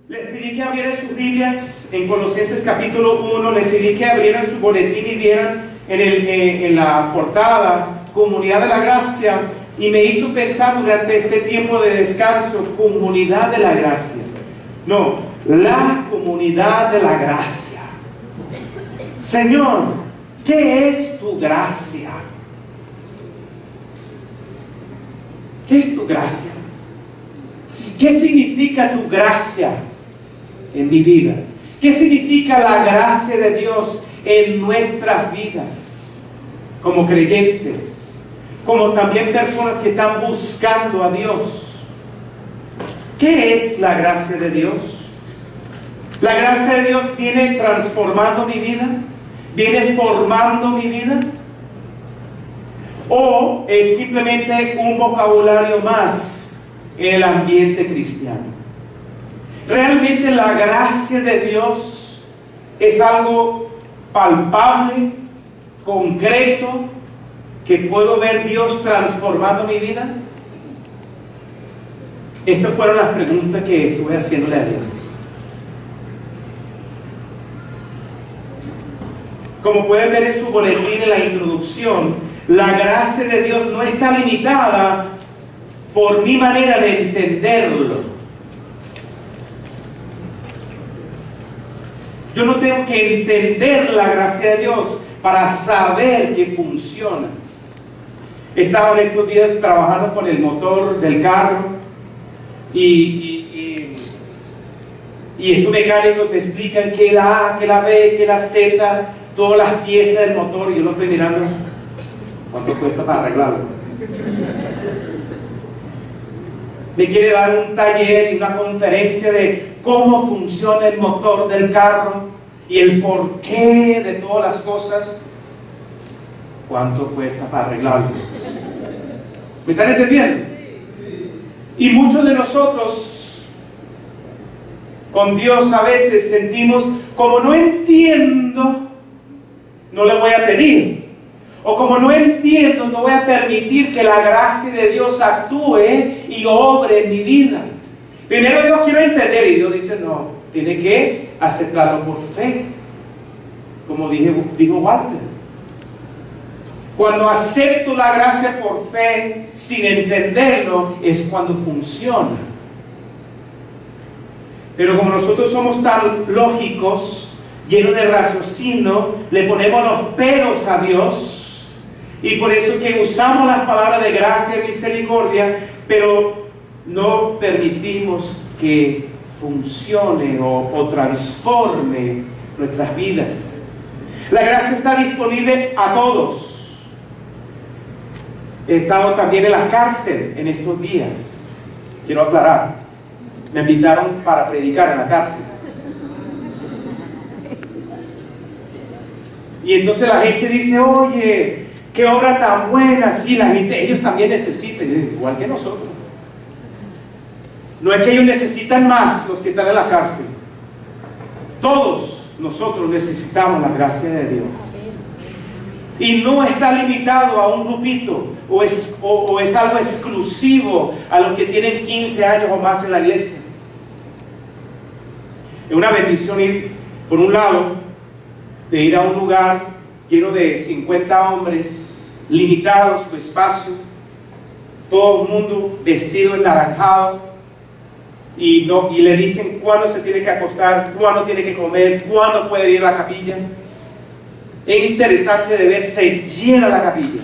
Les pedí que abrieran sus Biblias en Colosenses capítulo 1, les pedí que abrieran su boletín y vieran en la portada Comunidad de la Gracia, y me hizo pensar durante este tiempo de descanso, Comunidad de la Gracia. No, la Comunidad de la Gracia. Señor, ¿qué es tu gracia? ¿Qué es tu gracia? ¿Qué significa tu gracia en mi vida? ¿Qué significa la gracia de Dios en nuestras vidas? Como creyentes, como también personas que están buscando a Dios. ¿Qué es la gracia de Dios? La gracia de Dios viene transformando mi vida, viene formando mi vida, o es simplemente un vocabulario más en el ambiente cristiano. Realmente la gracia de Dios es algo palpable, concreto, que puedo ver Dios transformando mi vida. Estas fueron las preguntas que estuve haciéndole a Dios. Como pueden ver en su boletín en la introducción, la gracia de Dios no está limitada por mi manera de entenderlo. Yo no tengo que entender la gracia de Dios para saber que funciona. Estaba en estos días trabajando con el motor del carro y estos mecánicos me explican que la A, que la B, que la Z, todas las piezas del motor, y yo lo estoy mirando. ¿Cuánto cuesta para arreglarlo? Me quiere dar un taller y una conferencia de cómo funciona el motor del carro y el porqué de todas las cosas. ¿Cuánto cuesta para arreglarlo? ¿Me están entendiendo? Y muchos de nosotros con Dios a veces sentimos, como no entiendo, no le voy a pedir. O como no entiendo, no voy a permitir que la gracia de Dios actúe y obre en mi vida. Primero Dios quiero entender, y Dios dice no, tiene que aceptarlo por fe, como dijo Walter. Cuando acepto la gracia por fe sin entenderlo es cuando funciona. Pero como nosotros somos tan lógicos, llenos de raciocinio, le ponemos los peros a Dios. Y por eso que usamos las palabras de gracia y misericordia, pero no permitimos que funcione o transforme nuestras vidas. La gracia está disponible a todos. He estado también en la cárcel en estos días. Quiero aclarar, me invitaron para predicar en la cárcel. Y entonces la gente dice, oye, qué obra tan buena. Sí, la gente, ellos también necesitan, igual que nosotros. No es que ellos necesitan más los que están en la cárcel. Todos nosotros necesitamos la gracia de Dios. Y no está limitado a un grupito o es algo exclusivo a los que tienen 15 años o más en la iglesia. Es una bendición ir, por un lado, de ir a un lugar lleno de 50 hombres, limitado su espacio, todo el mundo vestido anaranjado, y le dicen cuándo se tiene que acostar, cuándo tiene que comer, cuándo puede ir a la capilla. Es interesante de ver, se llena la capilla,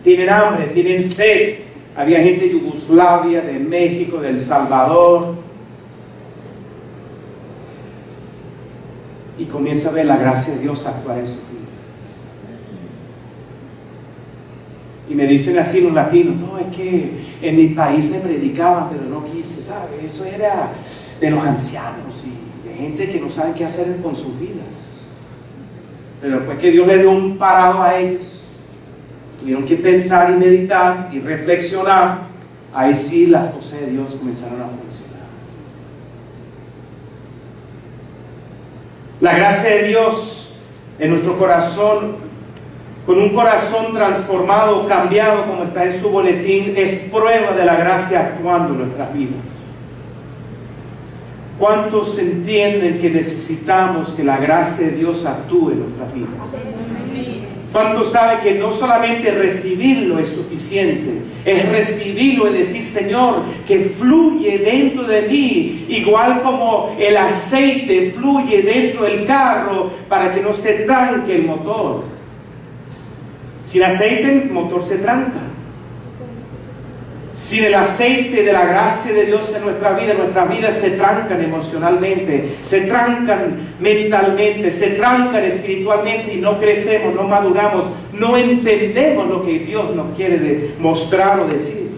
tienen hambre, tienen sed. Había gente de Yugoslavia, de México, de El Salvador, y comienza a ver la gracia de Dios actuar en sus vidas. Y me dicen así los latinos, no, es que en mi país me predicaban, pero no quise, ¿sabes? Eso era de los ancianos y de gente que no saben qué hacer con sus vidas. Pero después que Dios le dio un parado a ellos, tuvieron que pensar y meditar y reflexionar, ahí sí las cosas de Dios comenzaron a funcionar. La gracia de Dios en nuestro corazón, con un corazón transformado, cambiado, como está en su boletín, es prueba de la gracia actuando en nuestras vidas. ¿Cuántos entienden que necesitamos que la gracia de Dios actúe en nuestras vidas? ¿Cuántos saben que no solamente recibirlo es suficiente? Es recibirlo y decir, Señor, que fluye dentro de mí, igual como el aceite fluye dentro del carro para que no se tranque el motor. Sin aceite el motor se tranca. Sin el aceite de la gracia de Dios en nuestras vidas se trancan emocionalmente, se trancan mentalmente, se trancan espiritualmente y no crecemos, no maduramos, no entendemos lo que Dios nos quiere mostrar o decir.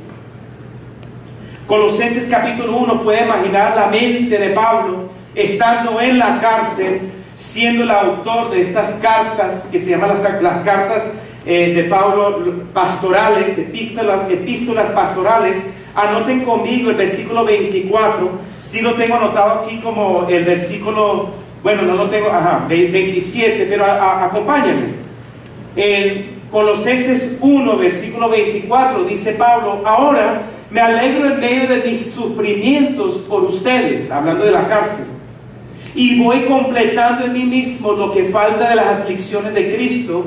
Colosenses capítulo 1, puede imaginar la mente de Pablo estando en la cárcel, siendo el autor de estas cartas que se llaman las cartas de Pablo pastorales, epístolas pastorales. Anoten conmigo el versículo 24, si lo tengo anotado aquí como el versículo, bueno, no lo tengo, 27, pero acompáñenme. En Colosenses 1, versículo 24, dice Pablo: ahora me alegro en medio de mis sufrimientos por ustedes, hablando de la cárcel, y voy completando en mí mismo lo que falta de las aflicciones de Cristo,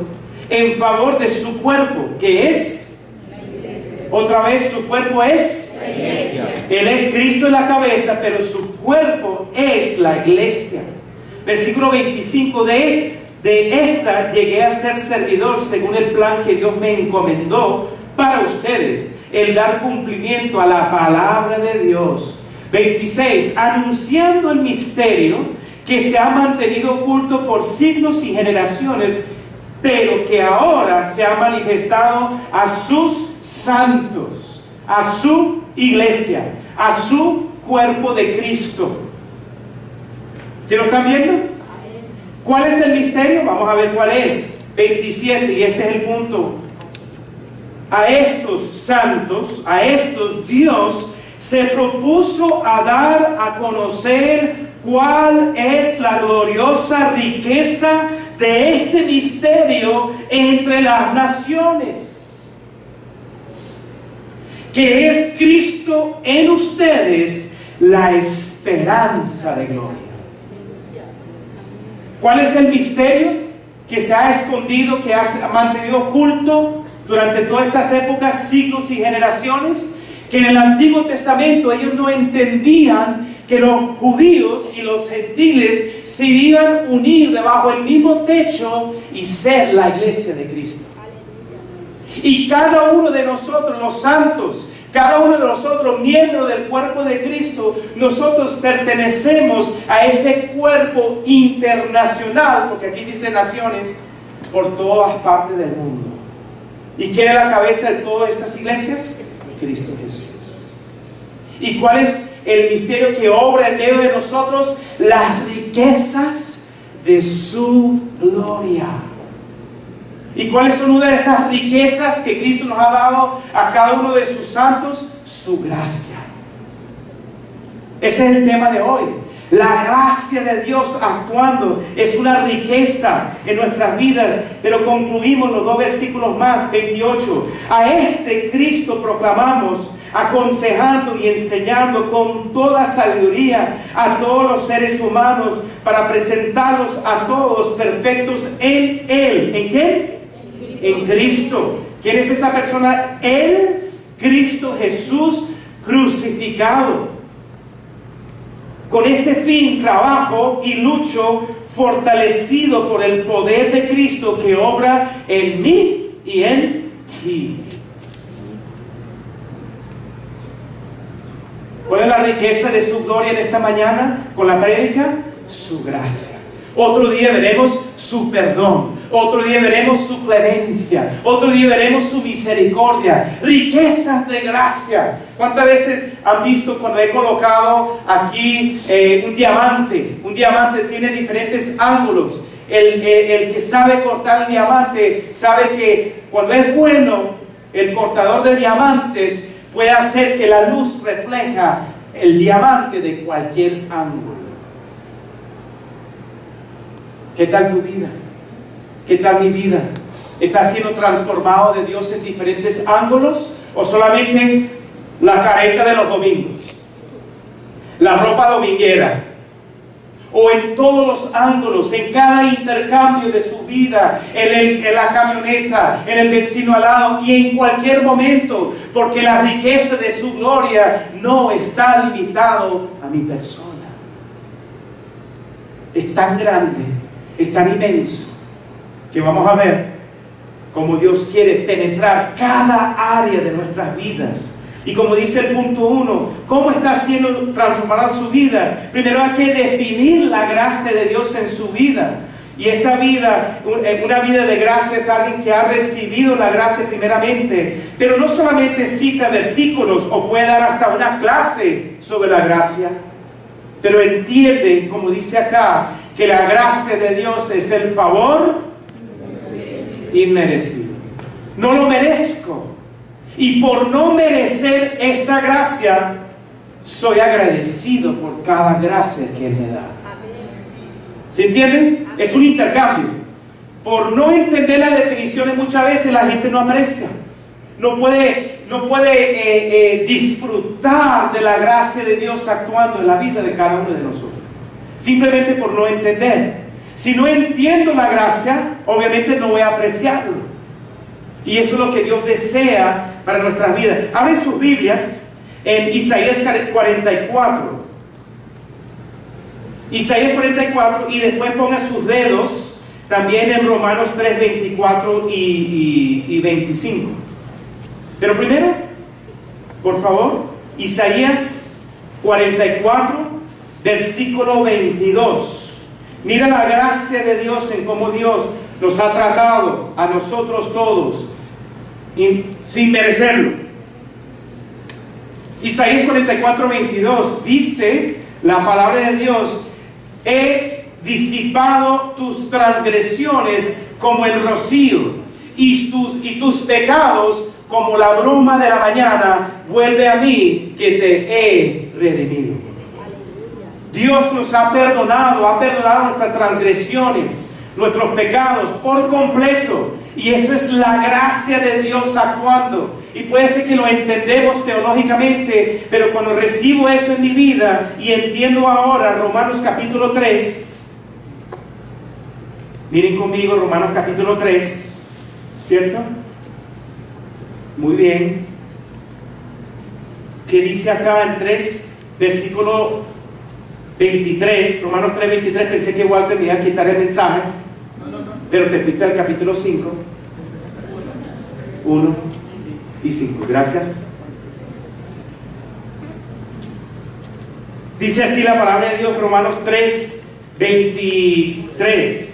en favor de su cuerpo, que es la iglesia. Otra vez, su cuerpo es la iglesia. Él es Cristo en la cabeza, pero su cuerpo es la iglesia. Versículo 25, de esta llegué a ser servidor según el plan que Dios me encomendó para ustedes, el dar cumplimiento a la palabra de Dios. 26, anunciando el misterio que se ha mantenido oculto por siglos y generaciones, pero que ahora se ha manifestado a sus santos, a su iglesia, a su cuerpo de Cristo. ¿Sí lo están viendo? ¿Cuál es el misterio? Vamos a ver cuál es. 27, y este es el punto. A estos santos, a estos Dios se propuso a dar a conocer cuál es la gloriosa riqueza de este misterio entre las naciones, que es Cristo en ustedes, la esperanza de gloria. ¿Cuál es el misterio que se ha escondido, que ha mantenido oculto durante todas estas épocas, siglos y generaciones? Que en el Antiguo Testamento ellos no entendían que los judíos y los gentiles se iban unidos debajo del mismo techo y ser la iglesia de Cristo. Y cada uno de nosotros, los santos, cada uno de nosotros, miembros del cuerpo de Cristo, nosotros pertenecemos a ese cuerpo internacional, porque aquí dice naciones, por todas partes del mundo. ¿Y quién es la cabeza de todas estas iglesias? Cristo Jesús. ¿Y cuál es el misterio que obra en medio de nosotros? Las riquezas de su gloria. ¿Y cuáles son una de esas riquezas que Cristo nos ha dado a cada uno de sus santos? Su gracia. Ese es el tema de hoy. La gracia de Dios actuando es una riqueza en nuestras vidas. Pero concluimos los dos versículos más, 28. A este Cristo proclamamos, aconsejando y enseñando con toda sabiduría a todos los seres humanos, para presentarlos a todos perfectos en Él. ¿En quién? En Cristo. ¿Quién es esa persona? Él, Cristo Jesús crucificado. Con este fin trabajo y lucho, fortalecido por el poder de Cristo que obra en mí y en ti. ¿Cuál es la riqueza de su gloria en esta mañana con la prédica? Su gracia. Otro día veremos su perdón. Otro día veremos su clemencia. Otro día veremos su misericordia. Riquezas de gracia. ¿Cuántas veces han visto cuando he colocado aquí un diamante? Un diamante tiene diferentes ángulos. El que sabe cortar el diamante sabe que cuando es bueno, el cortador de diamantes puede hacer que la luz refleja el diamante de cualquier ángulo. ¿Qué tal tu vida? ¿Qué tal mi vida? ¿Está siendo transformado de Dios en diferentes ángulos? ¿O solamente la careta de los domingos? la ropa dominguera, o en todos los ángulos, en cada intercambio de su vida, en la camioneta, en el vecino al lado y en cualquier momento, porque la riqueza de su gloria no está limitado a mi persona. Es tan grande, es tan inmenso, que vamos a ver cómo Dios quiere penetrar cada área de nuestras vidas. Y como dice el punto 1, ¿cómo está siendo transformada su vida? Primero hay que definir la gracia de Dios en su vida. Y esta vida, una vida de gracia, es alguien que ha recibido la gracia primeramente. Pero no solamente cita versículos o puede dar hasta una clase sobre la gracia, pero entiende, como dice acá, que la gracia de Dios es el favor inmerecido. No lo merezco. Y por no merecer esta gracia, soy agradecido por cada gracia que Él me da. ¿Se entiende? Es un intercambio. Por no entender las definiciones, muchas veces la gente no aprecia. No puede disfrutar de la gracia de Dios actuando en la vida de cada uno de nosotros. Simplemente por no entender. Si no entiendo la gracia, obviamente no voy a apreciarlo. Y eso es lo que Dios desea para nuestras vidas. Abren sus Biblias en Isaías 44. Isaías 44, y después ponga sus dedos también en Romanos 3, 24 y 25. Pero primero, por favor, Isaías 44, versículo 22. Mira la gracia de Dios en cómo Dios nos ha tratado a nosotros todos sin merecerlo. Isaías 44, 22 dice la palabra de Dios: he disipado tus transgresiones como el rocío, y tus pecados como la bruma de la mañana. Vuelve a mí, que te he redimido. Dios nos ha perdonado nuestras transgresiones, nuestros pecados por completo. Y eso es la gracia de Dios actuando. Y puede ser que lo entendemos teológicamente, pero cuando recibo eso en mi vida y entiendo ahora Romanos capítulo 3, miren conmigo Romanos capítulo 3, ¿cierto? Muy bien. ¿Qué dice acá en 3, versículo 23? Romanos 3, 23. Pensé que Walter me iba a quitar el mensaje, pero te fuiste al capítulo 5, 1 y 5. Gracias. Dice así la palabra de Dios, Romanos 3, 23.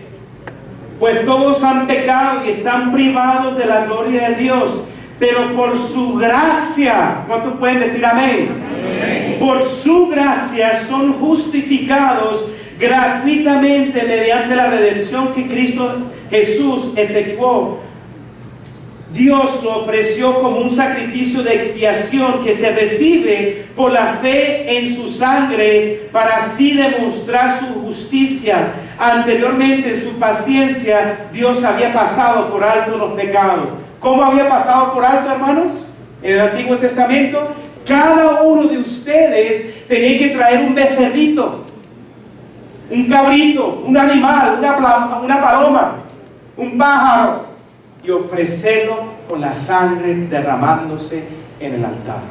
Pues todos han pecado y están privados de la gloria de Dios, pero por su gracia, ¿cuántos pueden decir amén? Amén. Por su gracia son justificados gratuitamente mediante la redención que Cristo Jesús efectuó. Dios lo ofreció como un sacrificio de expiación que se recibe por la fe en su sangre, para así demostrar su justicia. Anteriormente, en su paciencia, Dios había pasado por alto los pecados. ¿Cómo había pasado por alto, hermanos? En el Antiguo Testamento, cada uno de ustedes tenía que traer un becerdito, un cabrito, un animal, una paloma, un pájaro, y ofrecerlo con la sangre derramándose en el altar.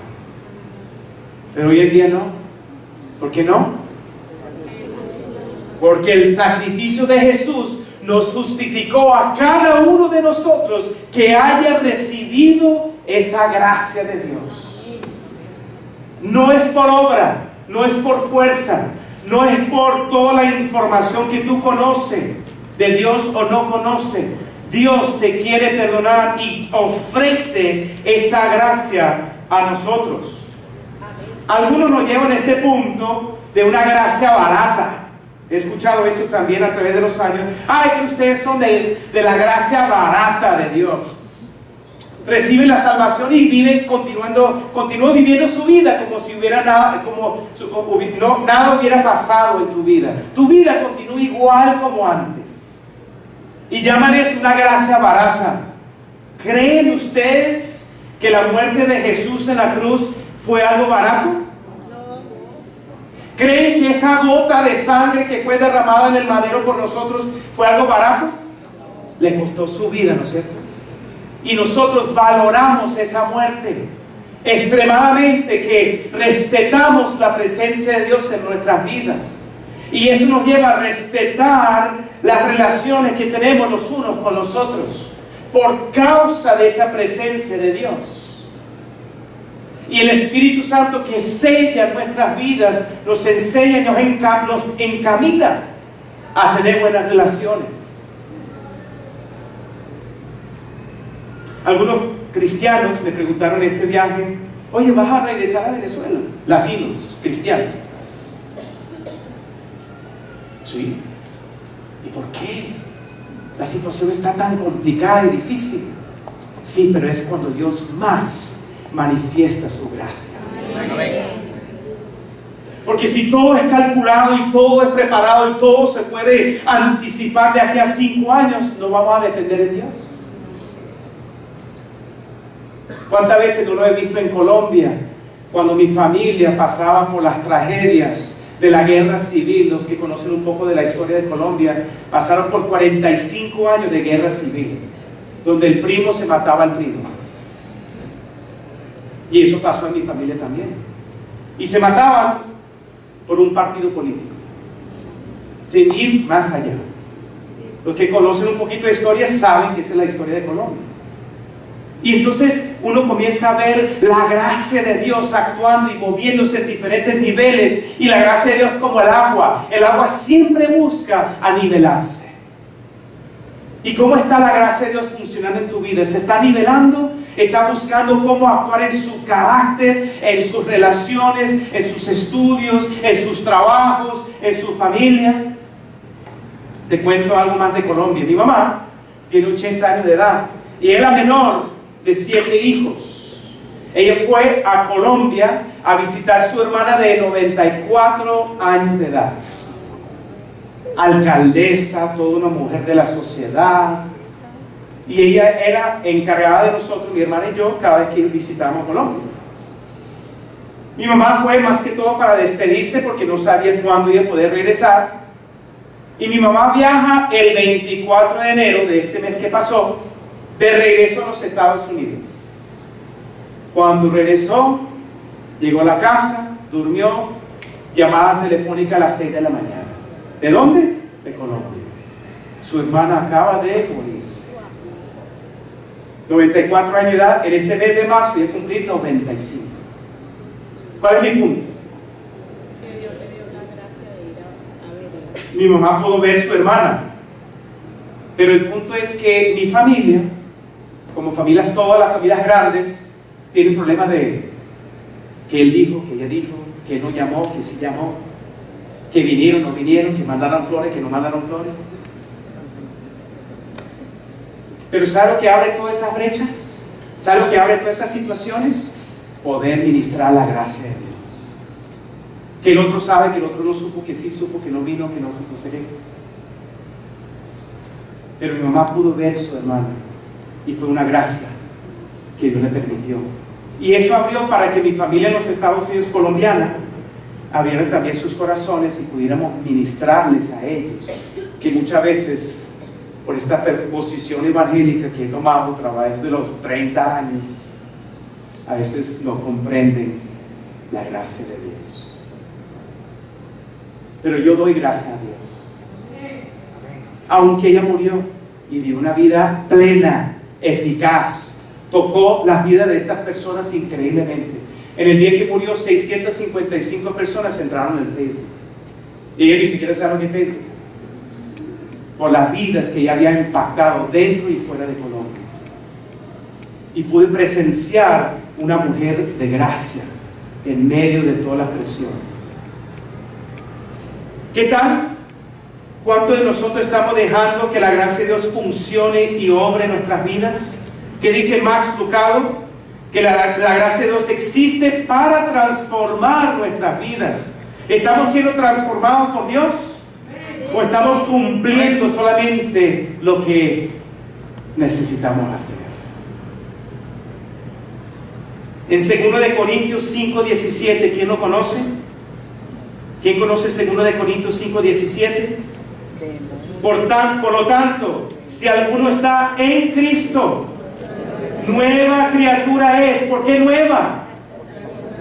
Pero hoy en día no. ¿Por qué no? Porque el sacrificio de Jesús nos justificó a cada uno de nosotros que haya recibido esa gracia de Dios. No es por obra, no es por fuerza, no es por toda la información que tú conoces de Dios o no conoces. Dios te quiere perdonar y ofrece esa gracia a nosotros. Algunos nos llevan a este punto de una gracia barata. He escuchado eso también a través de los años. Ay, que ustedes son de la gracia barata de Dios. Reciben la salvación y continúan viviendo su vida como si hubiera nada, nada hubiera pasado en tu vida. Tu vida continúa igual como antes. Y llaman eso una gracia barata. ¿Creen ustedes que la muerte de Jesús en la cruz fue algo barato? ¿Creen que esa gota de sangre que fue derramada en el madero por nosotros fue algo barato? Le costó su vida, ¿no es cierto? Y nosotros valoramos esa muerte extremadamente, que respetamos la presencia de Dios en nuestras vidas. Y eso nos lleva a respetar las relaciones que tenemos los unos con los otros por causa de esa presencia de Dios. Y el Espíritu Santo, que sella nuestras vidas, nos enseña y nos encamina a tener buenas relaciones. Algunos cristianos me preguntaron en este viaje: oye, ¿vas a regresar a Venezuela? Latinos, cristianos. Sí. ¿Y por qué? La situación está tan complicada y difícil. Sí, pero es cuando Dios más manifiesta su gracia. Porque si todo es calculado y todo es preparado y todo se puede anticipar de aquí a 5 años, no vamos a depender de Dios. ¿Cuántas veces no lo he visto en Colombia? Cuando mi familia pasaba por las tragedias de la guerra civil, los que conocen un poco de la historia de Colombia, pasaron por 45 años de guerra civil, donde el primo se mataba al primo. Y eso pasó en mi familia también. Y se mataban por un partido político, sin ir más allá. Los que conocen un poquito de historia saben que esa es la historia de Colombia. Y entonces uno comienza a ver la gracia de Dios actuando y moviéndose en diferentes niveles, y la gracia de Dios como el agua. El agua siempre busca anivelarse. ¿Y cómo está la gracia de Dios funcionando en tu vida? ¿Se está nivelando? ¿Está buscando cómo actuar en su carácter, en sus relaciones, en sus estudios, en sus trabajos, en su familia? Te cuento algo más de Colombia. Mi mamá tiene 80 años de edad y es la menor de 7 hijos. Ella fue a Colombia a visitar a su hermana de 94 años de edad. Alcaldesa, toda una mujer de la sociedad. Y ella era encargada de nosotros, mi hermana y yo, cada vez que visitamos Colombia. Mi mamá fue más que todo para despedirse porque no sabía cuándo iba a poder regresar. Y mi mamá viaja el 24 de enero de este mes que pasó, de regreso a los Estados Unidos. Cuando regresó, llegó a la casa, durmió, llamada telefónica a las 6 de la mañana. ¿De dónde? De Colombia. Su hermana acaba de morirse. 94 años de edad, en este mes de marzo iba a cumplir 95. ¿Cuál es mi punto? Mi mamá pudo ver a su hermana, pero el punto es que mi familia, como familias, todas las familias grandes, tienen problemas de que él dijo, que ella dijo, que no llamó, que sí llamó, que vinieron, no vinieron, que mandaron flores, que no mandaron flores. Pero ¿sabe lo que abre todas esas brechas? ¿Sabe lo que abre todas esas situaciones? Poder ministrar la gracia de Dios. Que el otro sabe, que el otro no supo, que sí supo, que no vino, que no supo, sé qué. Pero mi mamá pudo ver a su hermana y fue una gracia que Dios le permitió. Y eso abrió para que mi familia en los Estados Unidos colombiana abrieran también sus corazones y pudiéramos ministrarles a ellos, que muchas veces por esta posición evangélica que he tomado a través de los 30 años, a veces no comprenden la gracia de Dios. Pero yo doy gracias a Dios. Aunque ella murió y vivió una vida plena, eficaz, tocó las vidas de estas personas increíblemente. En el día que murió, 655 personas entraron en el Facebook. Y ella ni siquiera sabe lo que es Facebook, por las vidas que ella había impactado dentro y fuera de Colombia. Y pude presenciar una mujer de gracia en medio de todas las presiones. ¿Qué tal? ¿Cuántos de nosotros estamos dejando que la gracia de Dios funcione y obre en nuestras vidas? ¿Qué dice Max Lucado? Que la gracia de Dios existe para transformar nuestras vidas. ¿Estamos siendo transformados por Dios? ¿O estamos cumpliendo solamente lo que necesitamos hacer? En 2 Corintios 5:17, ¿quién lo conoce? ¿Quién conoce 2 de Corintios 5:17? Por lo tanto, si alguno está en Cristo, nueva criatura es. ¿Por qué nueva?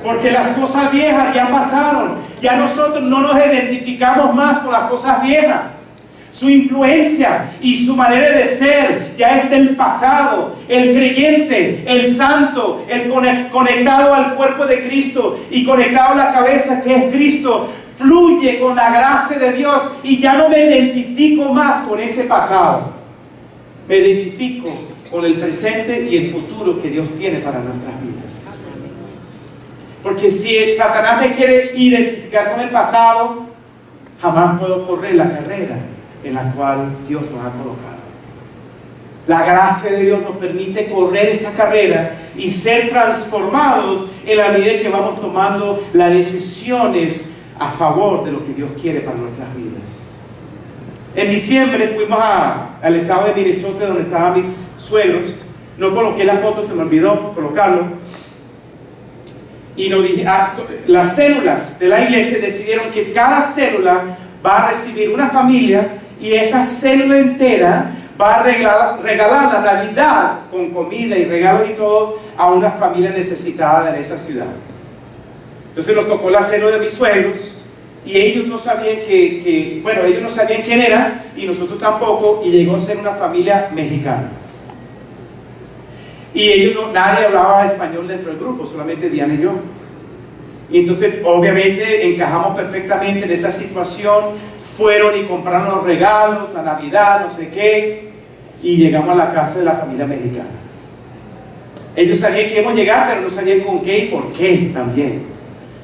Porque las cosas viejas ya pasaron. Ya nosotros no nos identificamos más con las cosas viejas. Su influencia y su manera de ser ya es del pasado. El creyente, el santo, el conectado al cuerpo de Cristo y conectado a la cabeza que es Cristo, fluye con la gracia de Dios y ya no me identifico más con ese pasado. Me identifico con el presente y el futuro que Dios tiene para nuestras vidas. Porque si Satanás me quiere identificar con el pasado, jamás puedo correr la carrera en la cual Dios nos ha colocado. La gracia de Dios nos permite correr esta carrera y ser transformados en la medida que vamos tomando las decisiones a favor de lo que Dios quiere para nuestras vidas. En diciembre fuimos al estado de Minnesota, donde estaban mis suegros. No coloqué la foto, se me olvidó colocarlo. Y nos dije, las células de la iglesia decidieron que cada célula va a recibir una familia y esa célula entera va a regalar la Navidad con comida y regalos y todo a una familia necesitada en esa ciudad. Entonces nos tocó la célula de mis suegros y ellos no sabían ellos no sabían quién era y nosotros tampoco, y llegó a ser una familia mexicana. Y nadie hablaba español dentro del grupo, solamente Diana y yo. Y entonces obviamente encajamos perfectamente en esa situación. Fueron y compraron los regalos, la Navidad, no sé qué, y llegamos a la casa de la familia mexicana. Ellos sabían que íbamos a llegar, pero no sabían con qué y por qué también.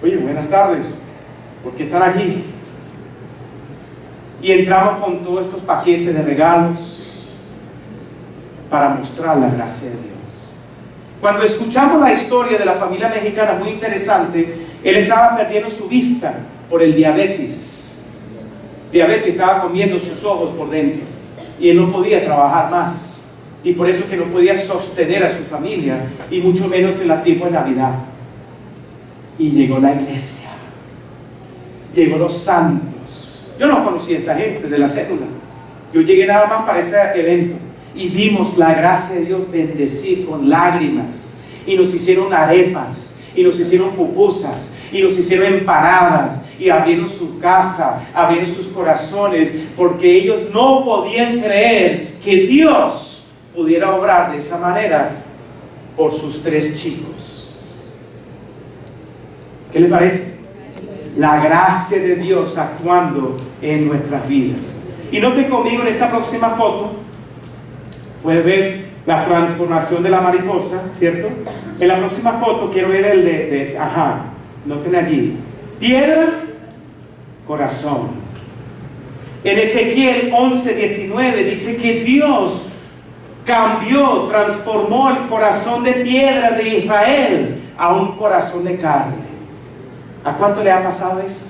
Oye, buenas tardes, ¿por qué están aquí? Y entramos con todos estos paquetes de regalos para mostrar la gracia de Dios. Cuando escuchamos la historia de la familia mexicana, muy interesante, él estaba perdiendo su vista por el diabetes. Estaba comiendo sus ojos por dentro y él no podía trabajar más, y por eso que no podía sostener a su familia, y mucho menos en el tiempo de Navidad. Y llegó la iglesia, llegó los santos. Yo no conocía a esta gente de la célula, yo llegué nada más para ese evento y vimos la gracia de Dios bendecir con lágrimas, y nos hicieron arepas, y nos hicieron pupusas, y nos hicieron empanadas, y abrieron su casa, abrieron sus corazones, porque ellos no podían creer que Dios pudiera obrar de esa manera por sus 3 chicos. ¿Qué le parece? La gracia de Dios actuando en nuestras vidas. Y note conmigo en esta próxima foto, puedes ver la transformación de la mariposa, ¿cierto? En la próxima foto quiero ver el noten allí, piedra, corazón. En Ezequiel 11:19 dice que Dios cambió, transformó el corazón de piedra de Israel a un corazón de carne. ¿A cuánto le ha pasado eso?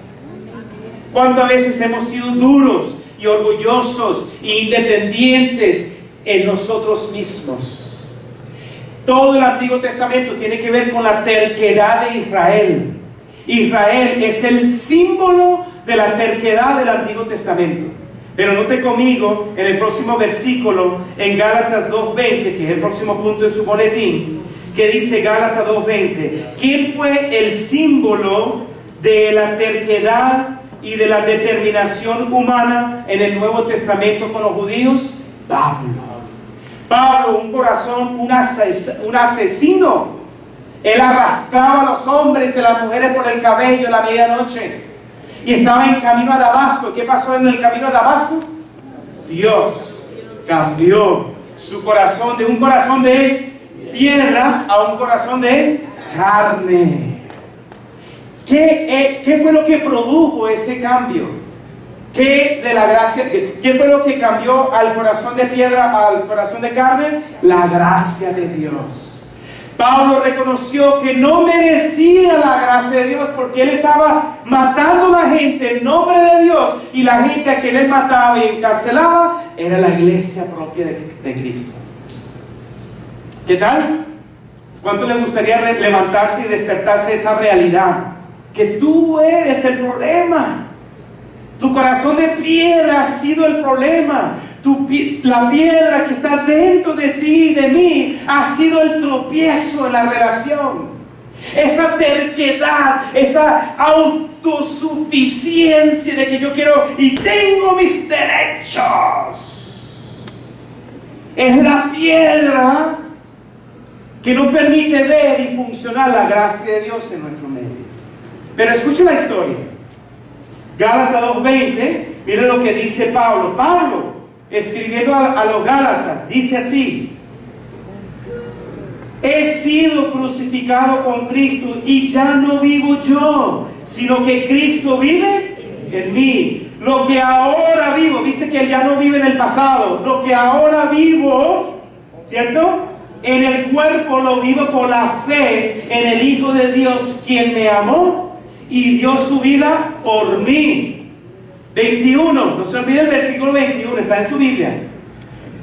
¿Cuántas veces hemos sido duros y orgullosos e independientes en nosotros mismos? Todo el Antiguo Testamento tiene que ver con la terquedad de Israel. Israel es el símbolo de la terquedad del Antiguo Testamento. Pero note conmigo en el próximo versículo, en Gálatas 2:20, que es el próximo punto de su boletín, que dice Gálatas 2:20, ¿quién fue el símbolo de la terquedad y de la determinación humana en el Nuevo Testamento con los judíos? Pablo, un corazón, un asesino. Él arrastraba a los hombres y a las mujeres por el cabello en la medianoche y estaba en camino a Damasco. ¿Y qué pasó en el camino a Damasco? Dios cambió su corazón de un corazón de piedra a un corazón de carne. ¿Qué fue lo que produjo ese cambio? ¿Qué fue lo que cambió al corazón de piedra al corazón de carne? La gracia de Dios. Pablo reconoció que no merecía la gracia de Dios porque él estaba matando a la gente en nombre de Dios, y la gente a quien él mataba y encarcelaba era la iglesia propia de Cristo. ¿Qué tal? ¿Cuánto le gustaría levantarse y despertarse de esa realidad? que tú eres el problema. Tu corazón de piedra ha sido el problema. La piedra que está dentro de ti y de mí ha sido el tropiezo en la relación. Esa terquedad, esa autosuficiencia de que yo quiero y tengo mis derechos, es la piedra que no permite ver y funcionar la gracia de Dios en nuestro medio. Pero escuche la historia. Gálatas 2:20, miren lo que dice Pablo. Pablo, escribiendo a los Gálatas, dice así: he sido crucificado con Cristo y ya no vivo yo, sino que Cristo vive en mí. Lo que ahora vivo, viste que él ya no vive en el pasado, lo que ahora vivo, ¿cierto? En el cuerpo lo vivo por la fe en el Hijo de Dios, quien me amó y dio su vida por mí. 21, no se olviden del versículo 21, está en su Biblia.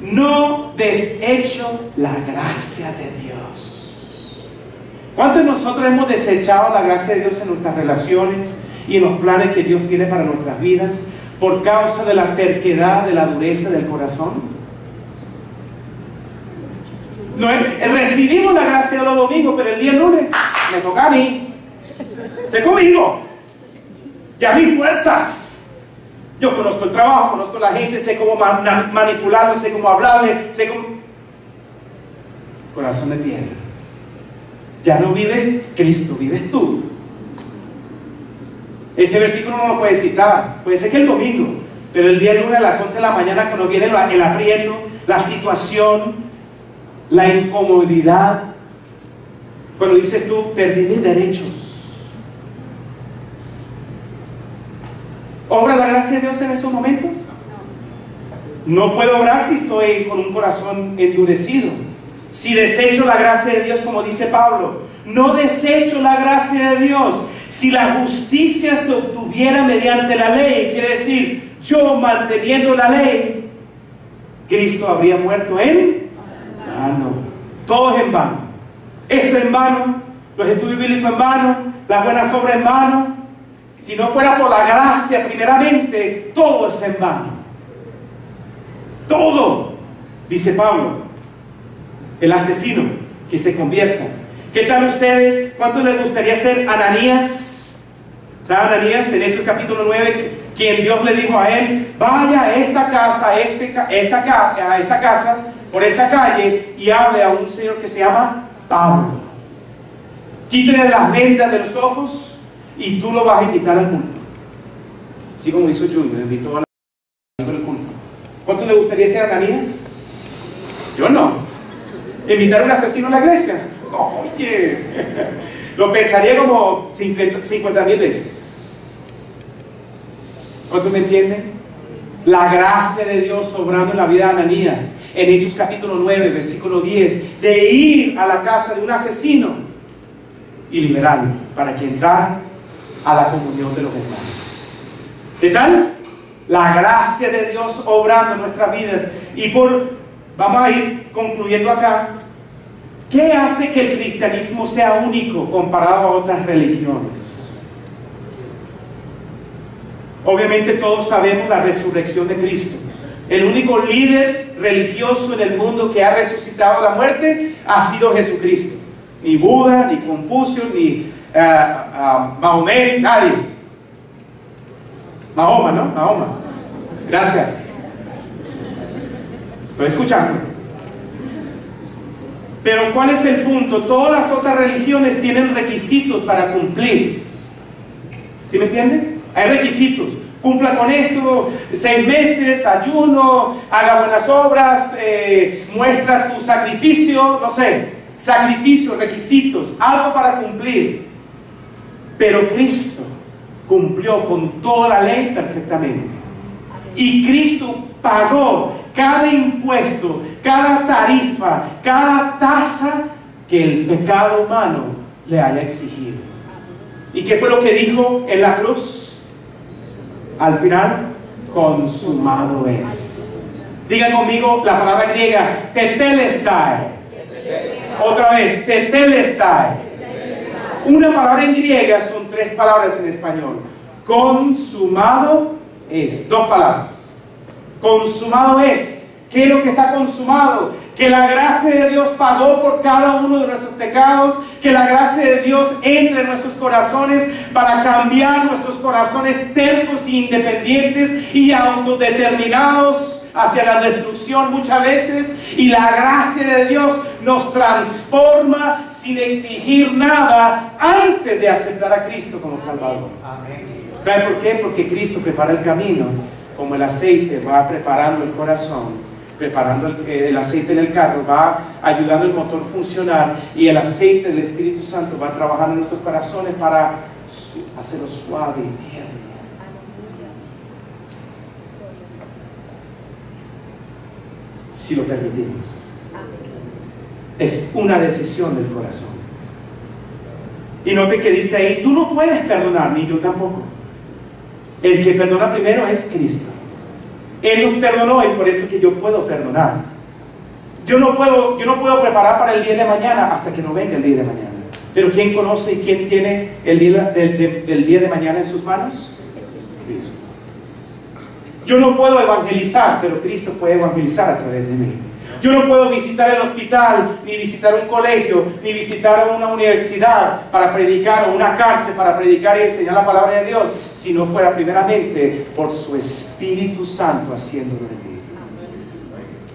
No desecho la gracia de Dios. ¿Cuántos de nosotros hemos desechado la gracia de Dios en nuestras relaciones y en los planes que Dios tiene para nuestras vidas por causa de la terquedad, de la dureza del corazón? No, recibimos la gracia de los domingos, pero el día lunes me toca a mí. Estoy conmigo. Ya mis fuerzas. Yo conozco el trabajo, conozco la gente, sé cómo manipularlo, sé cómo hablarle, sé cómo... Corazón de piedra. Ya no vive Cristo, vives tú. Ese versículo no lo puedes citar. Puede ser que el domingo, pero el día lunes a las 11 de la mañana, cuando viene el aprieto, la situación, la incomodidad, cuando dices tú, perdí mis derechos. ¿Obra la gracia de Dios en esos momentos? No puedo obrar si estoy con un corazón endurecido. Si desecho la gracia de Dios, como dice Pablo, no desecho la gracia de Dios. Si la justicia se obtuviera mediante la ley, quiere decir, yo manteniendo la ley, Cristo habría muerto en vano. Todo es en vano. Esto es en vano, los estudios bíblicos en vano, las buenas obras en vano. Si no fuera por la gracia, primeramente, todo es en vano. Todo, dice Pablo, el asesino que se convierta. ¿Qué tal ustedes? ¿Cuántos les gustaría ser Ananías? ¿Sabe Ananías en Hechos capítulo 9? Quien Dios le dijo a él: vaya a esta casa, a esta casa, por esta calle, y hable a un señor que se llama Pablo. Quítale las vendas de los ojos y tú lo vas a invitar al culto. Así como hizo Junior, le invitó al culto. ¿Cuánto le gustaría ser Ananías? Yo no. ¿Invitar a un asesino a la iglesia? Oye, lo pensaría como 50,000 veces. ¿Cuánto me entienden? La gracia de Dios obrando en la vida de Ananías, en Hechos capítulo 9, versículo 10, de ir a la casa de un asesino y liberarlo para que entrara a la comunión de los hermanos. ¿Qué tal? La gracia de Dios obrando en nuestras vidas. Y vamos a ir concluyendo acá. ¿Qué hace que el cristianismo sea único comparado a otras religiones? Obviamente todos sabemos la resurrección de Cristo. El único líder religioso en el mundo que ha resucitado de la muerte ha sido Jesucristo. Ni Buda, ni Confucio, ni Mahomet, nadie. Mahoma, ¿no? Mahoma. Gracias. Estoy escuchando. Pero ¿cuál es el punto? Todas las otras religiones tienen requisitos para cumplir. ¿Sí me entienden? Hay requisitos. Cumpla con esto, 6 meses, ayuno, haga buenas obras, muestra tu sacrificio, no sé. Sacrificios, requisitos, algo para cumplir. Pero Cristo cumplió con toda la ley perfectamente. Y Cristo pagó cada impuesto, cada tarifa, cada tasa que el pecado humano le haya exigido. ¿Y qué fue lo que dijo en la cruz? Al final, consumado es. Digan conmigo la palabra griega, tetelestai. Otra vez, tetelestai. Una palabra en griega son 3 palabras en español. Consumado es. 2 palabras. Consumado es. ¿Qué es lo que está consumado? Que la gracia de Dios pagó por cada uno de nuestros pecados, que la gracia de Dios entre en nuestros corazones para cambiar nuestros corazones tercos e independientes y autodeterminados hacia la destrucción muchas veces, y la gracia de Dios nos transforma sin exigir nada antes de aceptar a Cristo como Salvador. ¿Sabe por qué? Porque Cristo prepara el camino, como el aceite va preparando el corazón. Preparando el aceite en el carro, va ayudando el motor a funcionar, y el aceite del Espíritu Santo va trabajando en nuestros corazones para hacerlo suave y tierno. Si lo permitimos. Es una decisión del corazón. Y note que dice ahí, tú no puedes perdonar, ni yo tampoco. El que perdona primero es Cristo. Él nos perdonó, y por eso es que yo puedo perdonar. Yo no puedo preparar para el día de mañana hasta que no venga el día de mañana. Pero ¿quién conoce y quién tiene el día del día de mañana en sus manos? Cristo. Yo no puedo evangelizar, pero Cristo puede evangelizar a través de mí. Yo no puedo visitar el hospital, ni visitar un colegio, ni visitar una universidad para predicar, o una cárcel para predicar y enseñar la palabra de Dios, si no fuera primeramente por su Espíritu Santo haciéndolo en mí.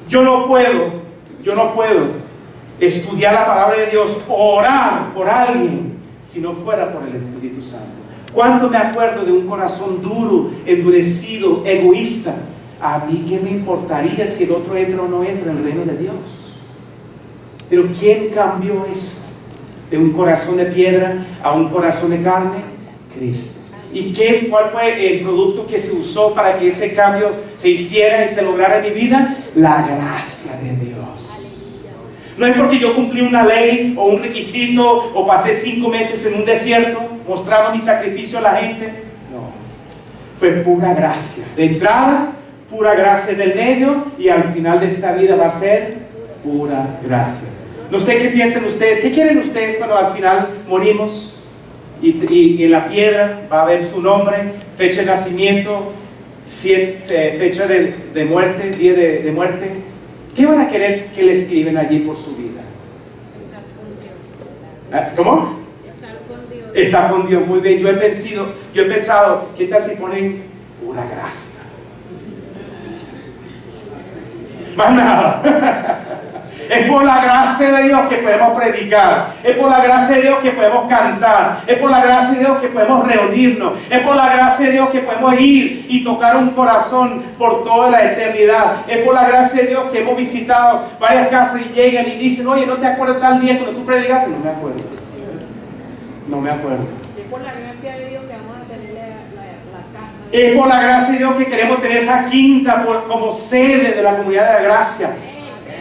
Yo no puedo estudiar la palabra de Dios, orar por alguien, si no fuera por el Espíritu Santo. ¿Cuánto me acuerdo de un corazón duro, endurecido, egoísta? A mí qué me importaría si el otro entra o no entra en el reino de Dios. Pero ¿quién cambió eso? De un corazón de piedra a un corazón de carne. Cristo. ¿Y cuál fue el producto que se usó para que ese cambio se hiciera y se lograra en mi vida? La gracia de Dios. No es porque yo cumplí una ley o un requisito, o pasé 5 meses en un desierto mostrando mi sacrificio a la gente. No, fue pura gracia. De entrada, pura gracia en el medio, y al final de esta vida va a ser pura gracia. No sé qué piensan ustedes. ¿Qué quieren ustedes cuando al final morimos y en la piedra va a haber su nombre, fecha de nacimiento, fecha de muerte, día de muerte? ¿Qué van a querer que le escriben allí por su vida? ¿Cómo? Estar con Dios. Muy bien. Yo he pensado, ¿qué tal si ponen pura gracia? Más nada. Es por la gracia de Dios que podemos predicar. Es por la gracia de Dios que podemos cantar. Es por la gracia de Dios que podemos reunirnos. Es por la gracia de Dios que podemos ir y tocar un corazón por toda la eternidad. Es por la gracia de Dios que hemos visitado varias casas y llegan y dicen, oye, ¿no te acuerdas tal día cuando tú predicaste? No me acuerdo. No me acuerdo. Es por la gracia de Dios que vamos a tener la casa. Es por la gracia de Dios que queremos tener esa quinta como sede de la comunidad de la gracia.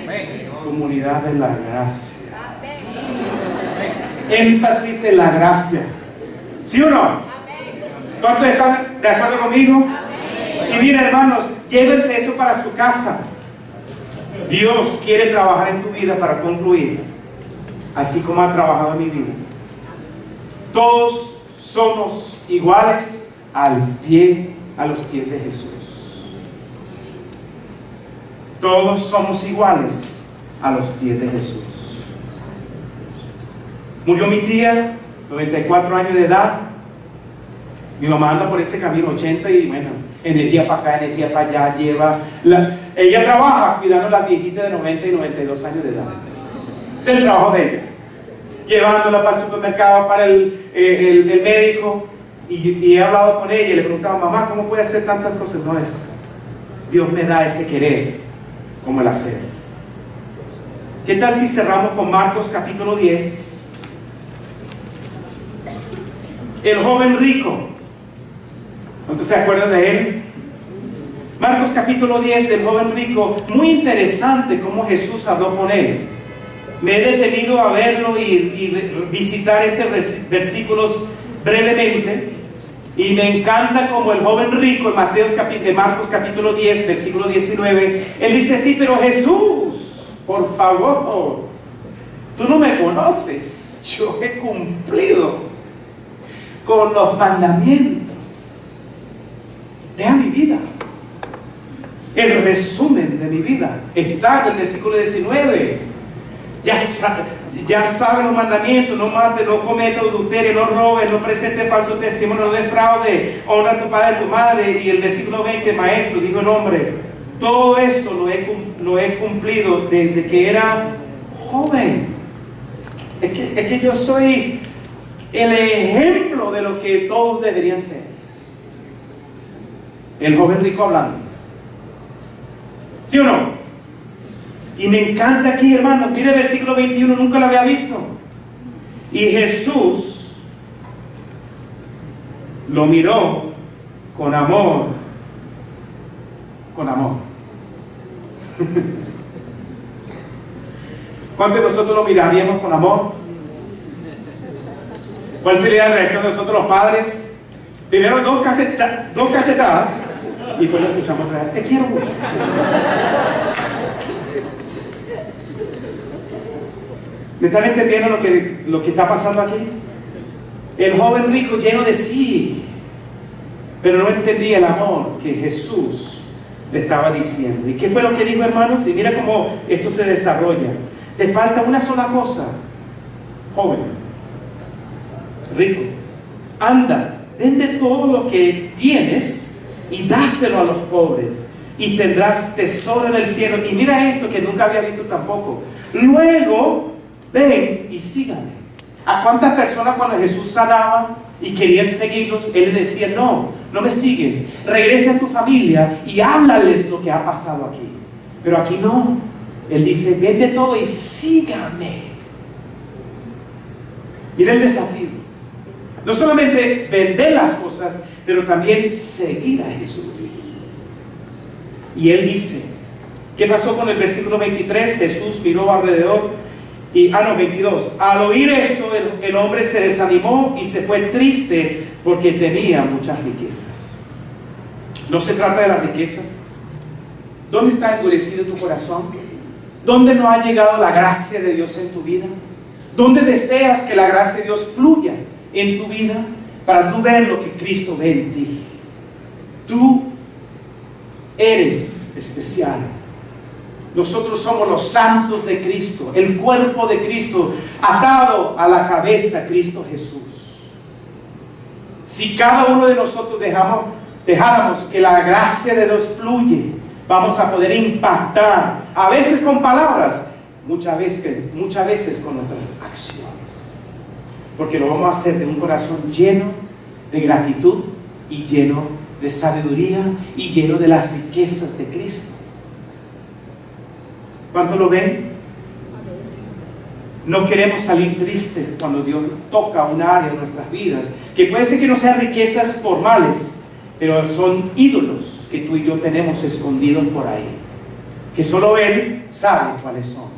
Amén. Comunidad de la gracia. Énfasis en la gracia. ¿Sí o no? ¿Cuántos están de acuerdo conmigo? Y miren, hermanos, llévense eso para su casa. Dios quiere trabajar en tu vida para concluir, así como ha trabajado en mi vida. Todos somos iguales a los pies de Jesús. Todos somos iguales a los pies de Jesús. Murió mi tía, 94 años de edad. Mi mamá anda por este camino, 80, y bueno, energía para acá, energía para allá, ella trabaja cuidando a las viejitas de 90 y 92 años de edad. Es el trabajo de ella. Llevándola para el supermercado, para el médico, y he hablado con ella y le preguntaba, mamá, ¿cómo puede hacer tantas cosas? No es, Dios me da ese querer como el hacer. ¿Qué tal si cerramos con Marcos capítulo 10? El joven rico. ¿Cuántos se acuerdan de él? Marcos capítulo 10 del joven rico. Muy interesante cómo Jesús habló con él. Me he detenido a verlo y visitar estos versículos brevemente. Y me encanta como el joven rico en Marcos capítulo 10, versículo 19, él dice, sí, pero Jesús, por favor, tú no me conoces, yo he cumplido con los mandamientos. Deja mi vida. El resumen de mi vida está en el versículo 19. Ya sabe los mandamientos: no mates, no cometas adulterio, no robes, no presentes falso testimonio, no defraudes, honra a tu padre y a tu madre. Y el versículo 20, maestro, dijo el hombre, todo eso lo he cumplido desde que era joven. Es que yo soy el ejemplo de lo que todos deberían ser. El joven rico hablando. ¿Sí o no? Y me encanta aquí, hermanos. Mire el versículo 21, nunca lo había visto. Y Jesús lo miró con amor. Con amor. ¿Cuántos de nosotros lo miraríamos con amor? ¿Cuál sería la reacción de nosotros los padres? Primero dos cachetadas y después lo escuchamos otra vez. Te quiero mucho. ¿Me están entendiendo lo que está pasando aquí? El joven rico lleno de sí, pero no entendía el amor que Jesús le estaba diciendo. ¿Y qué fue lo que dijo, hermanos? Y mira cómo esto se desarrolla. Te falta una sola cosa, joven, rico. Anda, vende todo lo que tienes y dáselo a los pobres y tendrás tesoro en el cielo. Y mira esto que nunca había visto tampoco. Luego, ven y síganme. ¿A cuántas personas cuando Jesús sanaba y querían seguirlos, Él les decía, no me sigues, regresa a tu familia y háblales lo que ha pasado aquí? Pero aquí no. Él dice, vende todo y sígame. Mira el desafío. No solamente vender las cosas, pero también seguir a Jesús. Y Él dice, ¿qué pasó con el versículo 23? Jesús miró alrededor y, 22. Al oír esto, el hombre se desanimó y se fue triste porque tenía muchas riquezas. No se trata de las riquezas. ¿Dónde está endurecido tu corazón? ¿Dónde no ha llegado la gracia de Dios en tu vida? ¿Dónde deseas que la gracia de Dios fluya en tu vida para tú ver lo que Cristo ve en ti? Tú eres especial. Nosotros somos los santos de Cristo, el cuerpo de Cristo, atado a la cabeza Cristo Jesús. Si cada uno de nosotros dejáramos que la gracia de Dios fluye, vamos a poder impactar, a veces con palabras, muchas veces con nuestras acciones. Porque lo vamos a hacer de un corazón lleno de gratitud y lleno de sabiduría y lleno de las riquezas de Cristo. ¿Cuánto lo ven? No queremos salir tristes cuando Dios toca un área de nuestras vidas, que puede ser que no sean riquezas formales, pero son ídolos que tú y yo tenemos escondidos por ahí, que solo Él sabe cuáles son.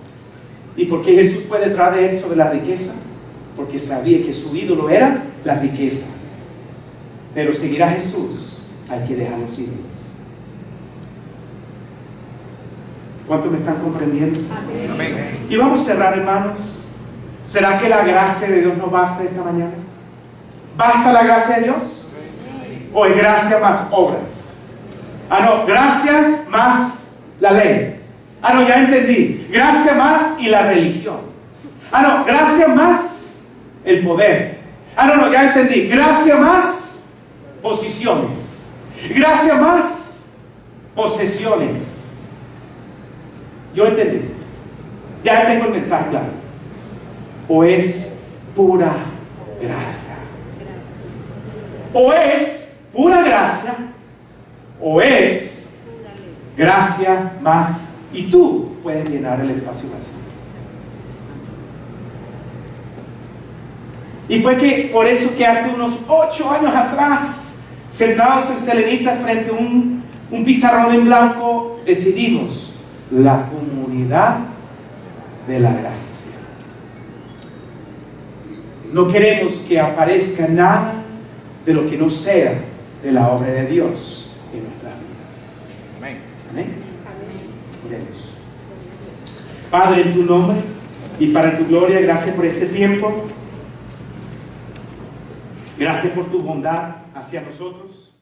¿Y por qué Jesús fue detrás de Él sobre la riqueza? Porque sabía que su ídolo era la riqueza. Pero seguir a Jesús hay que dejar los ídolos. ¿Cuántos me están comprendiendo? Amén. Y vamos a cerrar, hermanos. ¿Será que la gracia de Dios no basta esta mañana? ¿Basta la gracia de Dios? ¿O es gracia más obras? No, gracia más la ley. No, ya entendí. Gracia más y la religión. No, gracia más el poder. No, ya entendí. Gracia más posiciones. Gracia más posesiones. Yo entendí. Ya tengo el mensaje claro. O es pura gracia. O es pura gracia. O es gracia más. Y tú puedes llenar el espacio vacío. Y fue que por eso que hace unos 8 años atrás, sentados en Selenita frente a un pizarrón en blanco, decidimos la comunidad de la gracia. No queremos que aparezca nada de lo que no sea de la obra de Dios en nuestras vidas. Amén. Amén. Oremos. Padre, en tu nombre y para tu gloria, gracias por este tiempo. Gracias por tu bondad hacia nosotros.